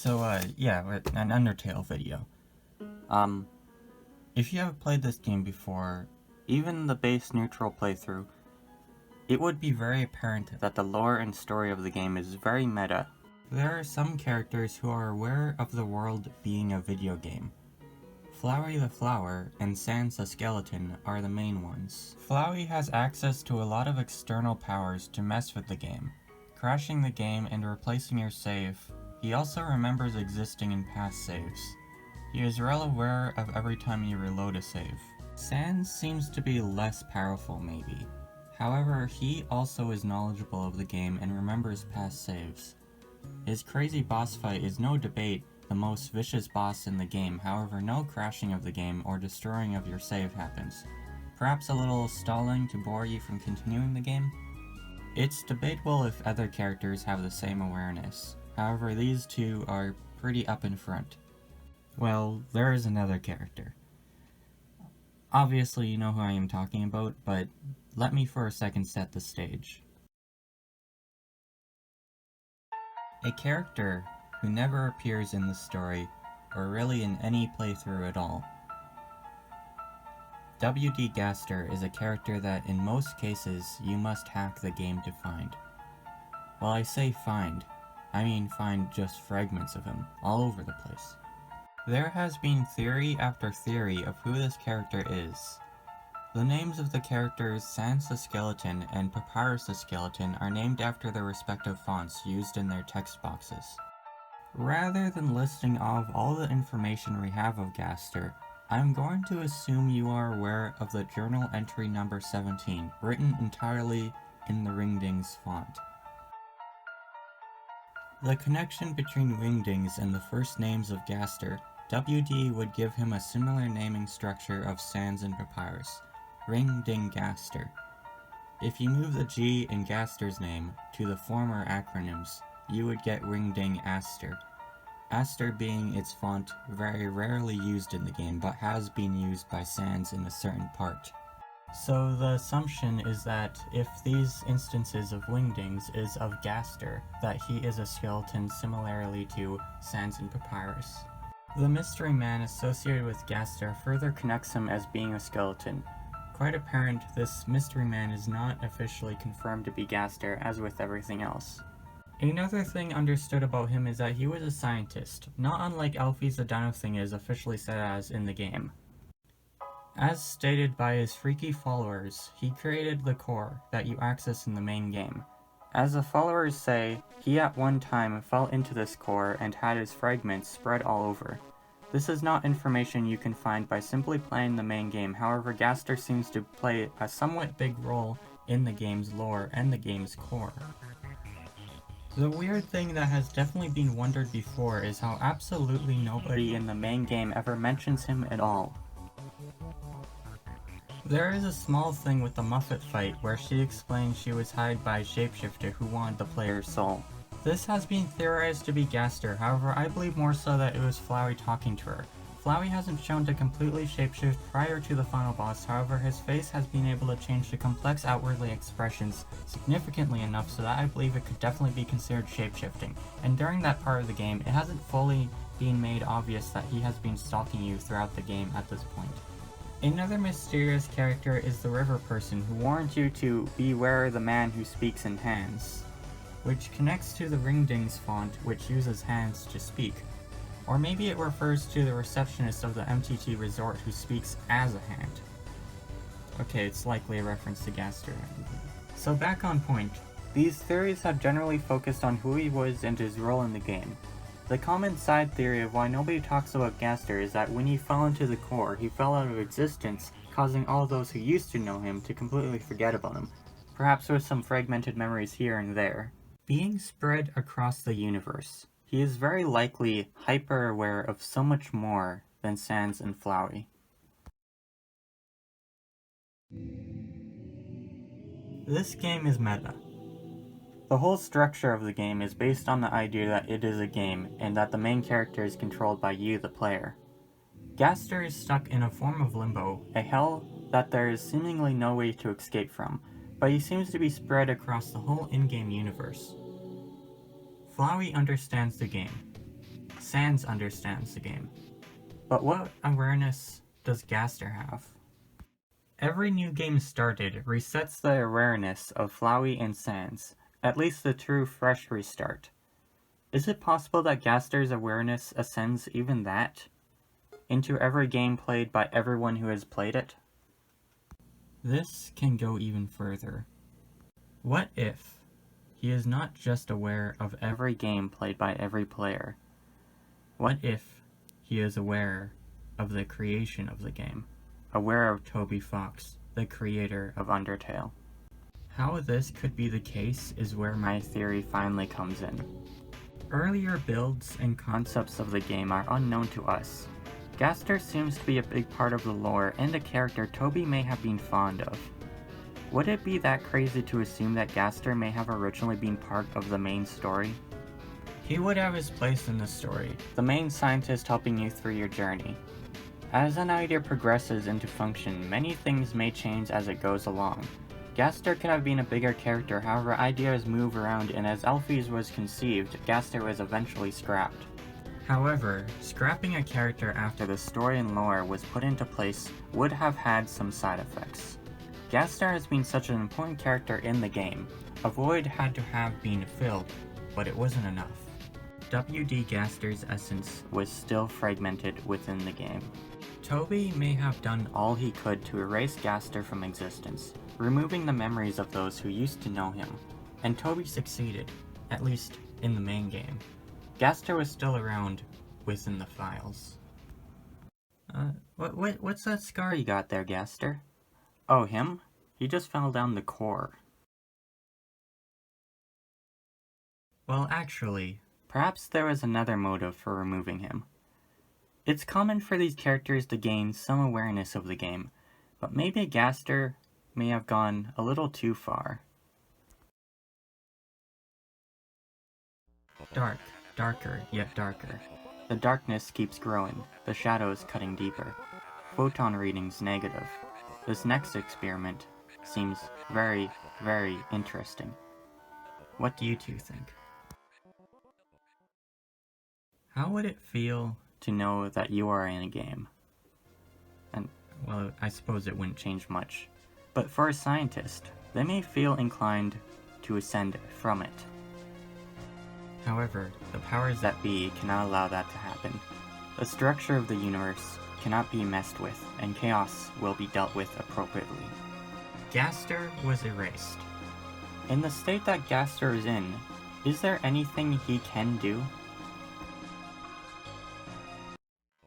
Yeah, an Undertale video. If you have played this game before, even the base neutral playthrough, it would be very apparent that the lore and story of the game is very meta. There are some characters who are aware of the world being a video game. Flowey the Flower and Sans the Skeleton are the main ones. Flowey has access to a lot of external powers to mess with the game, crashing the game and replacing your save. He also remembers existing in past saves. He is well aware of every time you reload a save. Sans seems to be less powerful maybe. However, he also is knowledgeable of the game and remembers past saves. His crazy boss fight is no debate the most vicious boss in the game, however no crashing of the game or destroying of your save happens. Perhaps a little stalling to bore you from continuing the game? It's debatable if other characters have the same awareness, however these two are pretty up in front. Well, there is another character. Obviously you know who I am talking about, but let me for a second set the stage. A character who never appears in the story, or really in any playthrough at all. W.D. Gaster is a character that in most cases you must hack the game to find. Well, I say find, I mean find just fragments of him, all over the place. There has been theory after theory of who this character is. The names of the characters Sans the Skeleton and Papyrus the Skeleton are named after their respective fonts used in their text boxes. Rather than listing off all the information we have of Gaster, I'm going to assume you are aware of the journal entry number 17, written entirely in the Wingdings font. The connection between Wingdings and the first names of Gaster, WD would give him a similar naming structure of Sans and Papyrus, Ring-Ding Gaster. If you move the G in Gaster's name to the former acronyms, you would get Ring-Ding Aster. Aster being its font very rarely used in the game, but has been used by Sans in a certain part. So the assumption is that if these instances of Wingdings is of Gaster, that he is a skeleton similarly to Sans and Papyrus. The mystery man associated with Gaster further connects him as being a skeleton. Quite apparent, this mystery man is not officially confirmed to be Gaster, as with everything else. Another thing understood about him is that he was a scientist, not unlike Alfie's the Dino Thing is officially said as in the game. As stated by his freaky followers, he created the core that you access in the main game. As the followers say, he at one time fell into this core and had his fragments spread all over. This is not information you can find by simply playing the main game, however Gaster seems to play a somewhat big role in the game's lore and the game's core. The weird thing that has definitely been wondered before is how absolutely nobody in the main game ever mentions him at all. There is a small thing with the Muffet fight where she explains she was hired by a shapeshifter who wanted the player's soul. This has been theorized to be Gaster, however I believe more so that it was Flowey talking to her. Flowey hasn't shown to completely shapeshift prior to the final boss, however his face has been able to change to complex outwardly expressions significantly enough so that I believe it could definitely be considered shapeshifting, and during that part of the game it hasn't fully been made obvious that he has been stalking you throughout the game at this point. Another mysterious character is the river person who warns you to beware the man who speaks in hands, which connects to the Ringdings font which uses hands to speak. Or maybe it refers to the receptionist of the MTT resort who speaks as a hand. Okay, it's likely a reference to Gaster. So back on point, these theories have generally focused on who he was and his role in the game. The common side theory of why nobody talks about Gaster is that when he fell into the core, he fell out of existence, causing all those who used to know him to completely forget about him, perhaps with some fragmented memories here and there. Being spread across the universe, he is very likely hyper-aware of so much more than Sans and Flowey. This game is meta. The whole structure of the game is based on the idea that it is a game, and that the main character is controlled by you, the player. Gaster is stuck in a form of limbo, a hell that there is seemingly no way to escape from, but he seems to be spread across the whole in-game universe. Flowey understands the game. Sans understands the game. But what awareness does Gaster have? Every new game started resets the awareness of Flowey and Sans, at least the true fresh restart. Is it possible that Gaster's awareness ascends even that? Into every game played by everyone who has played it? This can go even further. What if he is not just aware of every game played by every player? What if he is aware of the creation of the game? Aware of Toby Fox, the creator of Undertale? How this could be the case is where my theory finally comes in. Earlier builds and concepts of the game are unknown to us. Gaster seems to be a big part of the lore and a character Toby may have been fond of. Would it be that crazy to assume that Gaster may have originally been part of the main story? He would have his place in the story, the main scientist helping you through your journey. As an idea progresses into function, many things may change as it goes along. Gaster could have been a bigger character, however ideas move around, and as Alphys was conceived, Gaster was eventually scrapped. However, scrapping a character after the story and lore was put into place would have had some side effects. Gaster has been such an important character in the game. A void had to have been filled, but it wasn't enough. WD Gaster's essence was still fragmented within the game. Toby may have done all he could to erase Gaster from existence, removing the memories of those who used to know him, and Toby succeeded, at least in the main game. Gaster was still around within the files. What's that scar you got there, Gaster? Oh, him? He just fell down the core. Well, actually, perhaps there was another motive for removing him. It's common for these characters to gain some awareness of the game, but maybe Gaster may have gone a little too far. Dark, darker, yet darker. The darkness keeps growing, the shadows cutting deeper. Photon readings negative. This next experiment seems very, very interesting. What do you two think? How would it feel to know that you are in a game? And, well, I suppose it wouldn't change much. But for a scientist, they may feel inclined to ascend from it. However, the powers that be cannot allow that to happen. The structure of the universe cannot be messed with, and chaos will be dealt with appropriately. Gaster was erased. In the state that Gaster is in, is there anything he can do?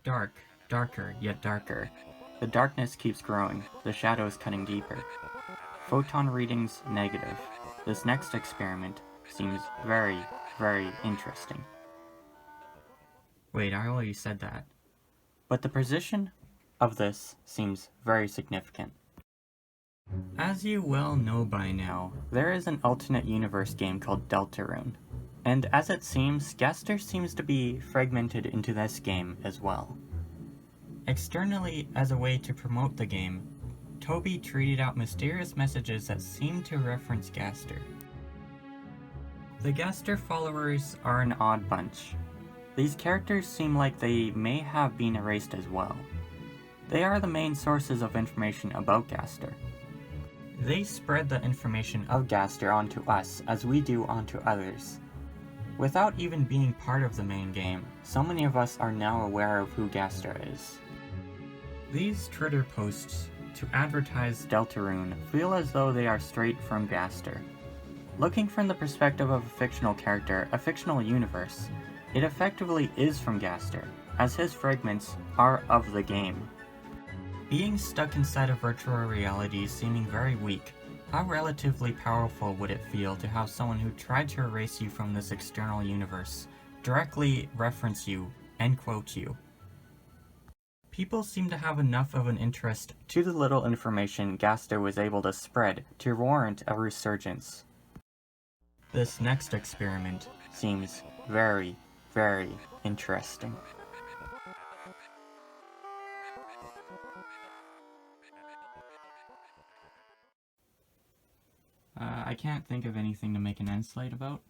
Dark, darker, yet darker. The darkness keeps growing, the shadows cutting deeper. Photon readings negative. This next experiment seems very, very interesting. Wait, I already said that. But the position of this seems very significant. As you well know by now, there is an alternate universe game called Deltarune. And as it seems, Gaster seems to be fragmented into this game as well. Externally, as a way to promote the game, Toby tweeted out mysterious messages that seem to reference Gaster. The Gaster followers are an odd bunch. These characters seem like they may have been erased as well. They are the main sources of information about Gaster. They spread the information of Gaster onto us as we do onto others. Without even being part of the main game, so many of us are now aware of who Gaster is. These Twitter posts to advertise Deltarune feel as though they are straight from Gaster. Looking from the perspective of a fictional character, a fictional universe, it effectively is from Gaster, as his fragments are of the game. Being stuck inside a virtual reality seeming very weak, how relatively powerful would it feel to have someone who tried to erase you from this external universe directly reference you and quote you? People seem to have enough of an interest to the little information Gaster was able to spread to warrant a resurgence. This next experiment seems very, very interesting. I can't think of anything to make an endslate about.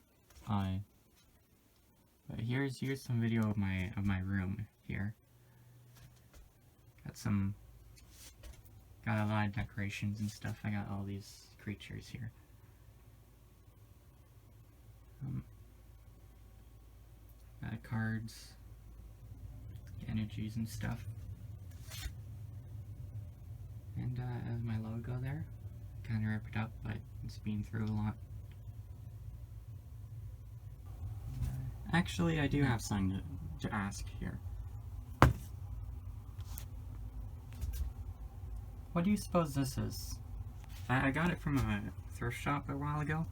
But here's some video of my room here. Got a lot of decorations and stuff. I got all these creatures here. Cards, energies and stuff. And my logo there. Kind of ripped up, but it's been through a lot. Actually, I do have something to ask here. What do you suppose this is? I got it from a thrift shop a while ago,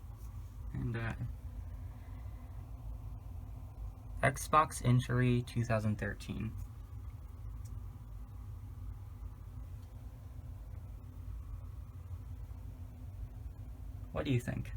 and Xbox Injury 2013. What do you think?